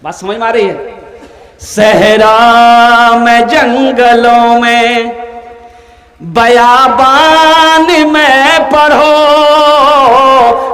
बात समझ में आ रही है? सहरा में जंगलों में बयाबान में पढ़ो,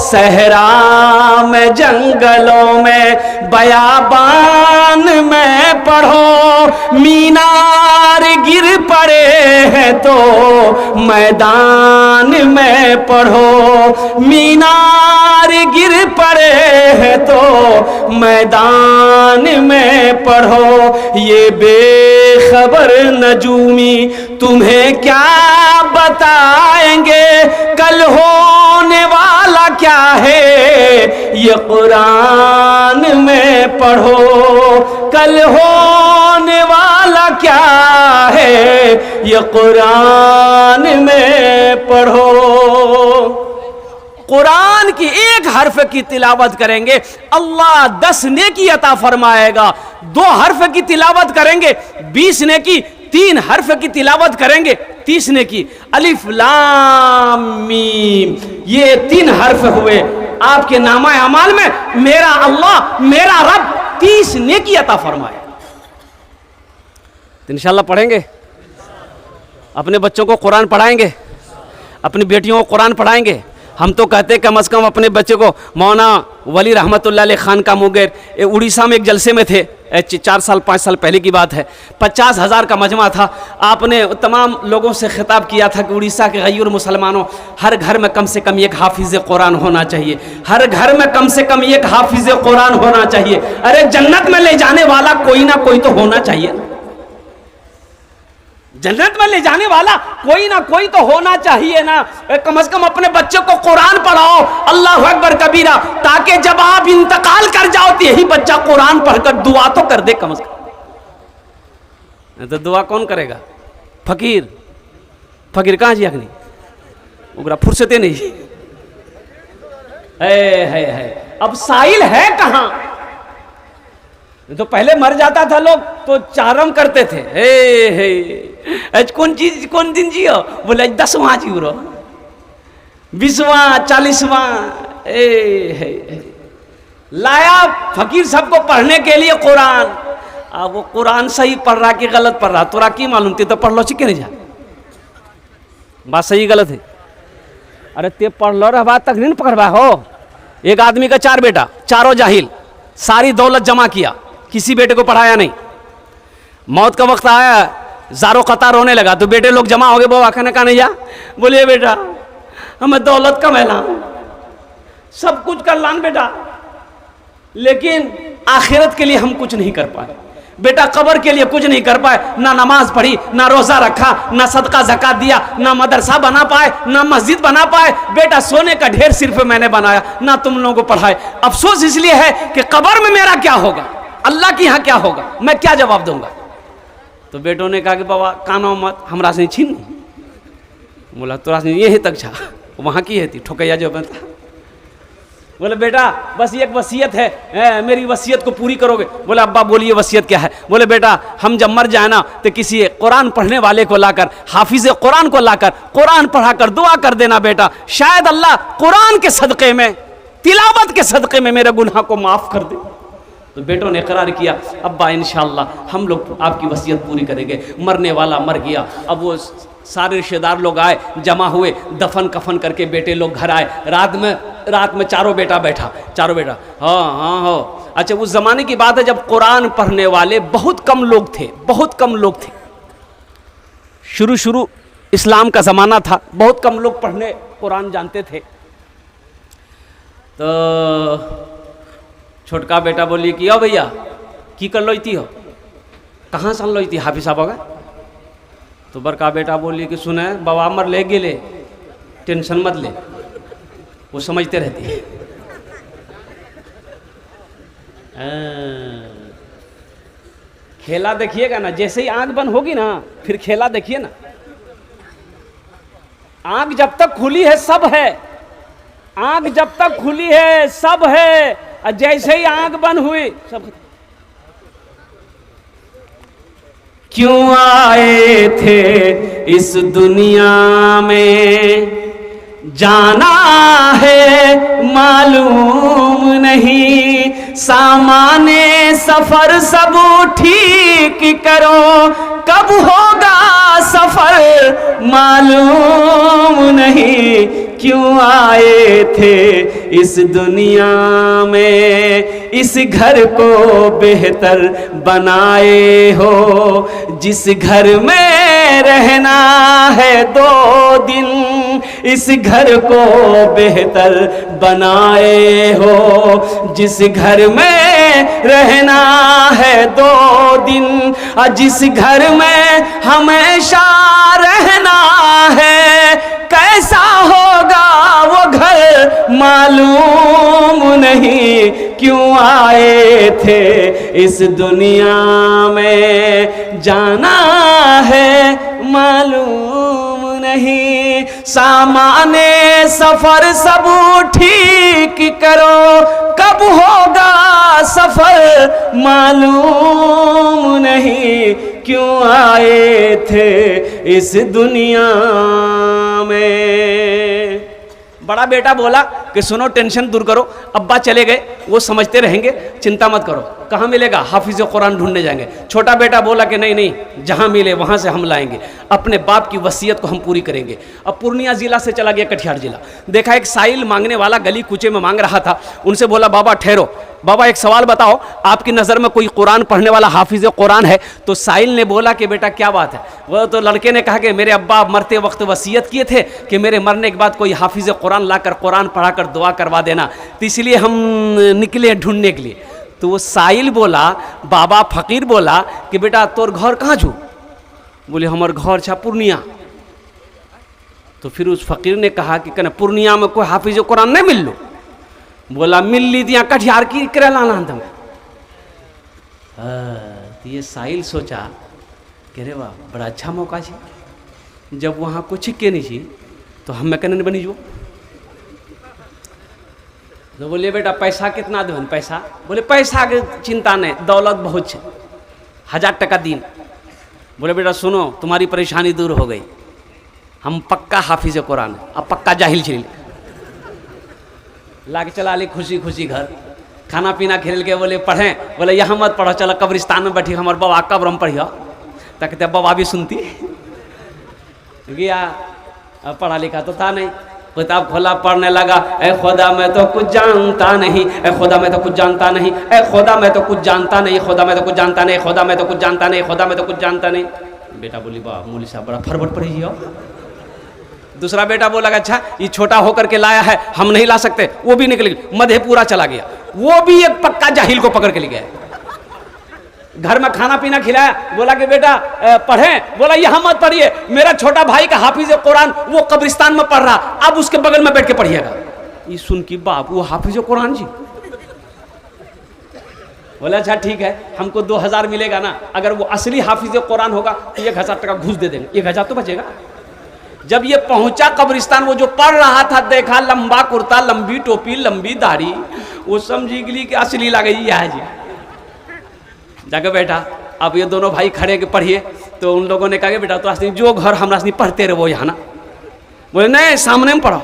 सहरा में जंगलों में बयाबान में पढ़ो, मीनार गिर पड़े हैं तो मैदान में पढ़ो, मीनार गिर पड़े हैं तो मैदान में पढ़ो। ये बेखबर नजूमी तुम्हें क्या बताएंगे, कल होने वाला क्या है ये कुरान में पढ़ो, कल होने वाला क्या है ये कुरान में पढ़ो। कुरान की एक हर्फ की तिलावत करेंगे अल्लाह 10 नेकी अता फरमाएगा, 2 हर्फ की तिलावत करेंगे 20 नेकी, 3 हर्फ की तिलावत करेंगे 30 नेकी। अलिफ लाम मीम, ये 3 हर्फ हुए आपके नामा अमाल में, मेरा अल्लाह मेरा रब 30 नेकी अता फरमाए। तो इंशाल्लाह पढ़ेंगे, अपने बच्चों को कुरान पढ़ाएंगे, अपनी बेटियों को कुरान पढ़ाएंगे। हम तो कहते हैं कम से कम अपने बच्चे को मौलाना वली रहमतुल्लाह अलैह खान का मुगैर उड़ीसा में एक जलसे में थे, 4 साल 5 साल पहले की बात है, 50,000 का मजमा था। आपने तमाम लोगों से खिताब किया था कि उड़ीसा के गैर मुसलमानों, हर घर में कम से कम एक हाफिज कुरान होना चाहिए, हर घर में कम से कम एक हाफिज कुरान होना चाहिए। अरे जन्नत में ले जाने वाला कोई ना कोई तो होना चाहिए, जन्नत में ले जाने वाला कोई ना कोई तो होना चाहिए ना। कम से कम अपने बच्चों को कुरान पढ़ाओ, अल्लाहु अकबर कबीरा, ताकि जब आप इंतकाल कर जाओ तो यही बच्चा कुरान पढ़कर दुआ तो कर दे कम से कम। तो दुआ कौन करेगा? फकीर, फकीर कहाँ जी अग्नि उगरा फुर्सते नहीं है। अब साइल है कहाँ? तो पहले मर जाता था लोग तो चारम करते थे, आज कौन चीज कौन दिन जियो, बोले 10वां जी रो, 20वां 40वां लाया फकीर सबको पढ़ने के लिए कुरान। अब वो कुरान सही पढ़ रहा कि गलत पढ़ रहा तोरा की मालूम, ते तो पढ़ लो चिके नहीं जा, बात सही गलत है। अरे ते पढ़ लो रहा बात तक नहीं पकड़वा हो। एक आदमी का 4 बेटा, चारों जाहिल, सारी दौलत जमा किया, किसी बेटे को पढ़ाया नहीं। मौत का वक्त आया, ज़ारो कतार रोने लगा तो बेटे लोग जमा हो गए, बाबा खाने का नहीं जा, बोलिए बेटा हमें दौलत का महला, सब कुछ कर लान बेटा, लेकिन आखिरत के लिए हम कुछ नहीं कर पाए। बेटा कब्र के लिए कुछ नहीं कर पाए, ना नमाज पढ़ी, ना रोजा रखा, ना सदका ज़कात दिया, ना मदरसा बना पाए, ना मस्जिद बना पाए। बेटा सोने का ढेर सिर्फ मैंने बनाया, ना तुम लोगों को पढ़ाए। अफसोस इसलिए है कि कब्र में मेरा क्या होगा, अल्लाह के यहाँ क्या होगा, मैं क्या जवाब दूंगा। तो बेटों ने कहा कि बाबा कानो मत, हमरा से छीन। बोला तोरा से ये तक छा, वहाँ की है थी ठोकैया जो बनता। बोले बेटा बस एक वसीयत है, मेरी वसीयत को पूरी करोगे? बोले अब्बा बोलिए वसीयत क्या है? बोले बेटा हम जब मर जाए ना तो किसी कुरान पढ़ने वाले को लाकर, हाफिज कुरान को लाकर कुरान पढ़ाकर दुआ कर देना बेटा, शायद अल्लाह कुरान के सदक़े में, तिलावत के सदक़े में मेरे गुनाह को माफ़ कर दे। तो बेटों ने इकरार किया, अब्बा इंशाअल्लाह हम लोग आपकी वसीयत पूरी करेंगे। मरने वाला मर गया। अब वो सारे रिश्तेदार लोग आए, जमा हुए, दफन कफन करके बेटे लोग घर आए। रात में चारों बेटा बैठा, चारों बेटा हाँ। अच्छा उस ज़माने की बात है जब कुरान पढ़ने वाले बहुत कम लोग थे, बहुत कम लोग थे। शुरू इस्लाम का ज़माना था, बहुत कम लोग पढ़ने कुरान जानते थे। तो छोटका बेटा बोली कि आओ भैया की कर लो इती हो, कहाँ सन लो इती हाफिज साहब होगा। तो बड़का बेटा बोली कि सुने बाबा मर ले गेले, टेंशन मत ले, वो समझते रहती है। खेला देखिएगा ना, जैसे ही आंख बंद होगी ना फिर खेला देखिए ना। आंख जब तक खुली है सब है, आंख जब तक खुली है सब है, और जैसे ही आंख बंद हुई सब। क्यों आए थे इस दुनिया में जाना है मालूम नहीं, सामाने सफर सब ठीक करो, कब होगा सफर मालूम नहीं, क्यों आए थे इस दुनिया में, इस घर को बेहतर बनाए हो, जिस घर में रहना है 2 दिन, इस घर को बेहतर बनाए हो, जिस घर में रहना है 2 दिन, जिस घर में हमेशा रहना है, कैसा होगा वो घर मालूम नहीं, क्यों आए थे इस दुनिया में, जाना है मालूम नहीं, सामाने सफर सब ठीक करो, कब होगा सफर मालूम नहीं, क्यों आए थे इस दुनिया में। बड़ा बेटा बोला कि सुनो टेंशन दूर करो, अब्बा चले गए वो समझते रहेंगे, चिंता मत करो, कहाँ मिलेगा, हाफिज कुरान ढूंढने जाएंगे। छोटा बेटा बोला कि नहीं नहीं, जहाँ मिले वहाँ से हम लाएंगे, अपने बाप की वसीयत को हम पूरी करेंगे। अब पूर्णिया जिला से चला गया कटिहार जिला, देखा एक साइल मांगने वाला गली कूचे में मांग रहा था, उनसे बोला बाबा ठहरो, बाबा एक सवाल बताओ, आपकी नज़र में कोई कुरान पढ़ने वाला हाफिज कुरान है? तो साइल ने बोला कि बेटा क्या बात है? वो तो लड़के ने कहा कि मेरे अब्बा मरते वक्त वसीयत किए थे कि मेरे मरने के बाद कोई हाफिज कुरान लाकर कुरान पढ़ाकर दुआ करवा देना, तो इसलिए हम निकले ढूंढने के लिए। तो वो साइल बोला, बाबा फकीर बोला कि बेटा तोर घर कहाँ छू? बोले हमार घर छा पूर्णिया। तो फिर उस फकीर ने कहा कि कहना पूर्णिया में कोई हाफिज कुरान नहीं मिल लो? बोला मिल ली दिया कटिहार की करे लाना तुम। तो ये साहिल सोचा कि रे वाह बड़ा अच्छा मौका है, जब वहाँ कुछ के नहीं थी तो हम मैं कहने बनी जो। तो बोले बेटा पैसा कितना देवन? पैसा बोले पैसा के चिंता नहीं, दौलत बहुत है, 1000 टका दिन। बोले बेटा सुनो तुम्हारी परेशानी दूर हो गई, हम पक्का हाफिज कुरान है, अब पक्का जाहिल छिल ला के चला ली खुशी खुशी घर, खाना पीना खेल के बोले पढ़ें, बोले यहाँ मत पढ़ो, चलो कब्रिस्तान में बैठी हमारे बाबा कब्र में पढ़ियो, ताकि बाबा भी सुनती। गया पढ़ा लिखा तो था नहीं, किताब खोला पढ़ने लगा, ए खुदा मैं तो कुछ जानता नहीं, ए खुदा मैं तो कुछ जानता नहीं, ए खुदा मैं तो कुछ जानता नहीं, खुदा मैं तो कुछ जानता नहीं, खुदा मैं तो कुछ जानता नहीं, खुदा मैं तो कुछ जानता नहीं। बेटा बोली वाह मौलवी साहब बड़ा फरवट पढ़ी हो। दूसरा बेटा बोला अच्छा ये छोटा होकर के लाया है, हम नहीं ला सकते, वो भी निकल गया, मधेपुरा चला गया, वो भी एक पक्का जाहिल को पकड़ के ले गया। घर में खाना पीना खिलाया, बोला कि बेटा पढ़ें, बोला यहाँ मत पढ़िए, मेरा छोटा भाई का हाफिज कुरान वो कब्रिस्तान में पढ़ रहा, अब उसके बगल में बैठ के पढ़िएगा। ये सुन की बाप वो हाफिज कुरान जी। बोला अच्छा ठीक है, हमको 2000 मिलेगा ना, अगर वो असली हाफिज कुरान होगा तो 1000 टका घूस दे देंगे, 1000 तो बचेगा। जब ये पहुंचा कब्रिस्तान, वो जो पढ़ रहा था देखा लंबा कुर्ता, लंबी टोपी, लंबी दाढ़ी, वो समझी गली कि असली लगे यह जी। जाके बैठा, अब ये दोनों भाई खड़े के पढ़िए, तो उन लोगों ने कहा कि बेटा तो असली जो घर हमरा से पढ़ते रहे वो यहाँ ना, बोले नहीं सामने में पढ़ो।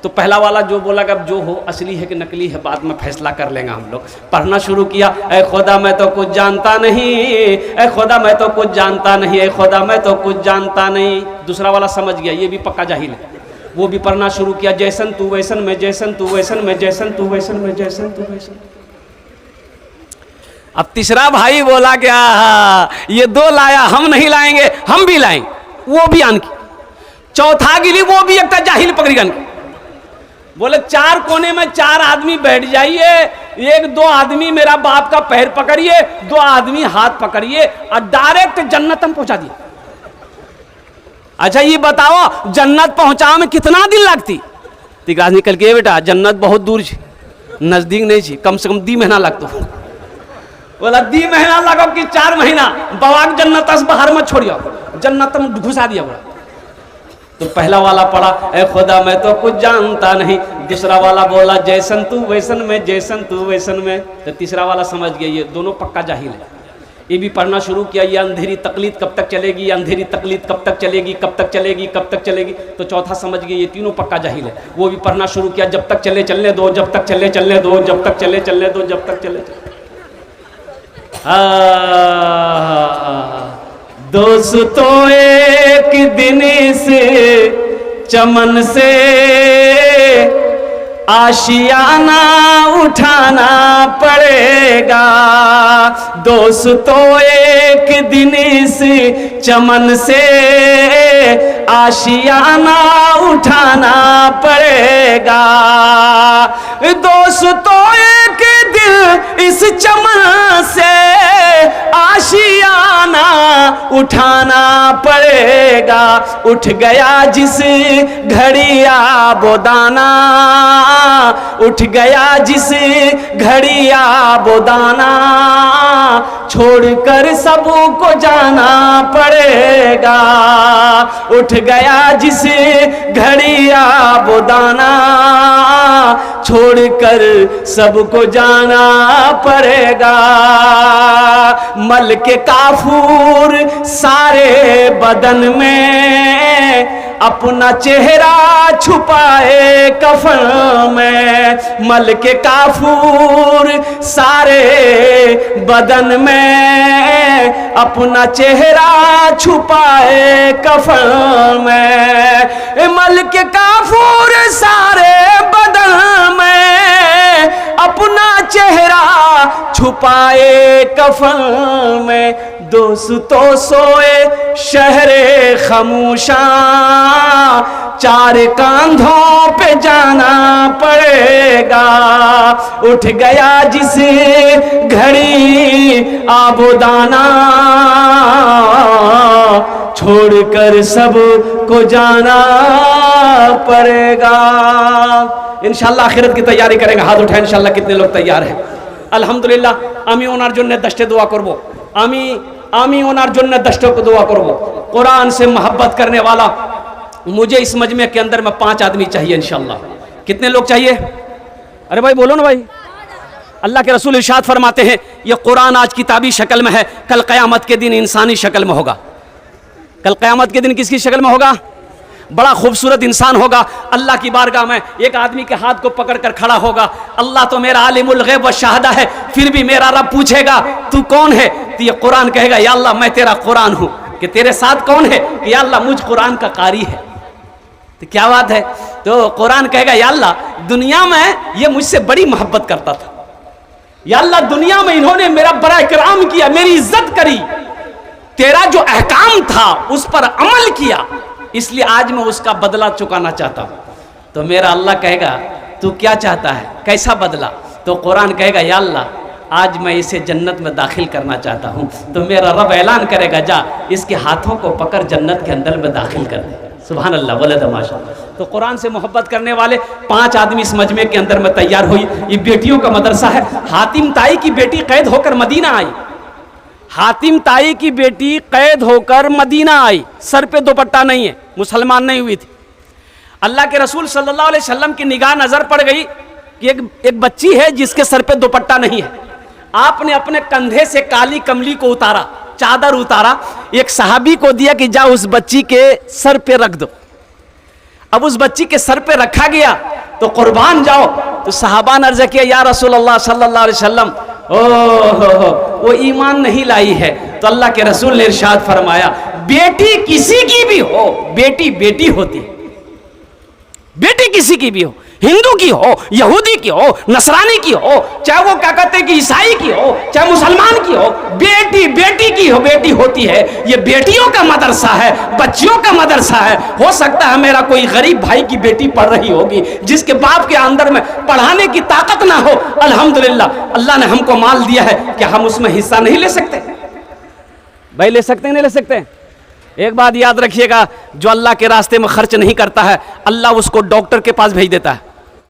तो पहला वाला जो बोला कि अब जो हो असली है कि नकली है बाद में फैसला कर लेंगे हम लोग। पढ़ना शुरू किया, ए खुदा मैं तो कुछ जानता नहीं, ए खुदा मैं तो कुछ जानता नहीं, ए खुदा मैं तो कुछ जानता नहीं। दूसरा वाला समझ गया ये भी पक्का जाहिल है, वो भी पढ़ना शुरू किया, जैसन तू वैसन में, जैसन तू वैसन में, जैसन तू वैसन में, जैसन तू वैसन। अब तीसरा भाई बोला क्या ये 2 लाया, हम नहीं लाएंगे, हम भी लाएंगे, वो भी आन की। चौथा गिरी, वो भी एक जाहिल पकड़ी गन, बोले 4 कोने में 4 आदमी बैठ जाइए, 1-2 आदमी मेरा बाप का पैर पकड़िए, 2 आदमी हाथ पकड़िए और डायरेक्ट जन्नत में पहुंचा दिए। अच्छा ये बताओ जन्नत पहुंचाओ में कितना दिन लगती? तिकाज निकल के बेटा जन्नत बहुत दूर छी, नजदीक नहीं छी, कम से कम 2 महीना लगता। बोला 2 महीना लगो कि 4 महीना, बाबा जन्नत बाहर में छोड़ियो, जन्नत में घुसा दिया। बोला तो पहला वाला पढ़ा, ए खुदा मैं तो कुछ जानता नहीं। दूसरा वाला बोला जैसन तू वैसन में, जैसन तू वैसन में। तो तीसरा वाला समझ गया ये दोनों पक्का जाहिल है, ये भी पढ़ना शुरू किया, ये अंधेरी तकलीद कब तक चलेगी, अंधेरी तकलीद कब तक चलेगी, कब तक चलेगी, कब तक चलेगी। तो चौथा समझ गए ये तीनों पक्का जाहिल है। वो भी पढ़ना शुरू किया, जब तक चले चलने दो, जब तक चले चलने दो, जब तक चले चलने दो, जब तक चले चलने। दोस्तों एक दिन से चमन से आशियाना उठाना पड़ेगा। दोस्तों एक दिन इस चमन से आशियाना उठाना पड़ेगा। दोस्तों एक दिन इस चमन से आशियाना उठाना पड़ेगा। उठ गया जिस घड़ी आबो दाना, उठ गया जिस घड़ी आबो दाना, छोड़कर सबको जाना पड़ेगा। उठ गया जिस घड़ी आबो दाना, छोड़कर सबको जाना पड़ेगा। मल के काफूर सारे बदन में, अपना चेहरा छुपाए कफन में। मल के काफूर सारे बदन में, अपना चेहरा छुपाए कफन में। मल के काफूर सारे बदन में, अपना चेहरा छुपाए कफन में। दोस्तों सोए शहरे खामोशा, चार कांधों पे जाना पड़ेगा। उठ गया जिस घड़ी आबोदाना, छोड़कर सब को जाना पड़ेगा। इंशाल्लाह आखिरत की तैयारी करेंगे। हाथ उठाए इंशाल्लाह। कितने लोग तैयार हैं? अल्हम्दुलिल्लाह। आमी ओनार जन्ने दस्ते दुआ करबो। आमी ओनार जन्ने दस्ते को दुआ करबो। कुरान से मोहब्बत करने वाला मुझे इस मजमे के अंदर में 5 आदमी चाहिए इंशाल्लाह। कितने लोग चाहिए? अरे भाई बोलो ना भाई। अल्लाह के रसूल इरशाद फरमाते हैं ये कुरान आज किताबी शक्ल में है, कल क़यामत के दिन इंसानी शक्ल में होगा। कल क़यामत के दिन किसकी शक्ल में होगा? बड़ा खूबसूरत इंसान होगा। अल्लाह की बारगाह में एक आदमी के हाथ को पकड़कर खड़ा होगा। अल्लाह तो मेरा आलिमुल गैब व शहादा है, फिर भी मेरा रब पूछेगा तू कौन है? तो ये कुरान कहेगा या अल्लाह मैं तेरा कुरान हूँ। कि तेरे साथ कौन है? कि या अल्लाह मुझ कुरान का कारी है। तो क्या बात है? तो कुरान कहेगा या अल्लाह दुनिया में ये मुझसे बड़ी मोहब्बत करता था, या अल्लाह दुनिया में इन्होंने मेरा बड़ा इकराम किया, मेरी इज्जत करी, तेरा जो अहकाम था उस पर अमल किया, इसलिए आज मैं उसका बदला चुकाना चाहता हूं। तो मेरा अल्लाह कहेगा तू क्या चाहता है, कैसा बदला? तो कुरान कहेगा या अल्लाह आज मैं इसे जन्नत में दाखिल करना चाहता हूं। तो मेरा रब ऐलान करेगा जा इसके हाथों को पकड़ जन्नत के अंदर में दाखिल कर दे। सुभान अल्लाह, बोले तमाशा। तो कुरान से मोहब्बत करने वाले 5 आदमी इस मजमे के अंदर में तैयार हुई। ये बेटियों का मदरसा है। हातिम ताई की बेटी कैद होकर मदीना आई। हातिम ताई की बेटी कैद होकर मदीना आई। सर पे दुपट्टा नहीं है, मुसलमान नहीं हुई थी। अल्लाह के रसूल सल्लल्लाहु अलैहि वसल्लम की निगाह नजर पड़ गई कि एक बच्ची है जिसके सर पे दुपट्टा नहीं है। आपने अपने कंधे से काली कमली को उतारा, चादर उतारा, एक सहाबी को दिया कि जा उस बच्ची के सर पे रख दो। अब उस बच्ची के सर पे रखा गया तो कुर्बान जाओ। तो सहाबा ने अर्ज किया या रसूल अल्लाह सल्लल्लाहु अलैहि वसल्लम ओ वो ईमान नहीं लाई है। तो अल्लाह के रसूल ने इरशाद फरमाया बेटी किसी की भी हो, बेटी बेटी होती है। बेटी किसी की भी हो, हिंदू की हो, यहूदी की हो, नसरानी की हो, चाहे वो क्या कहते हैं कि ईसाई की हो, चाहे मुसलमान की हो, बेटी बेटी की हो, बेटी होती है। ये बेटियों का मदरसा है, बच्चियों का मदरसा है। हो सकता है मेरा कोई गरीब भाई की बेटी पढ़ रही होगी, जिसके बाप के अंदर में पढ़ाने की ताकत ना हो। अल्हम्दुलिल्लाह अल्लाह ने हमको माल दिया है, क्या हम उसमें हिस्सा नहीं ले सकते? भाई ले सकते हैं, नहीं ले सकते? एक बात याद रखिएगा, जो अल्लाह के रास्ते में खर्च नहीं करता है, अल्लाह उसको डॉक्टर के पास भेज देता है।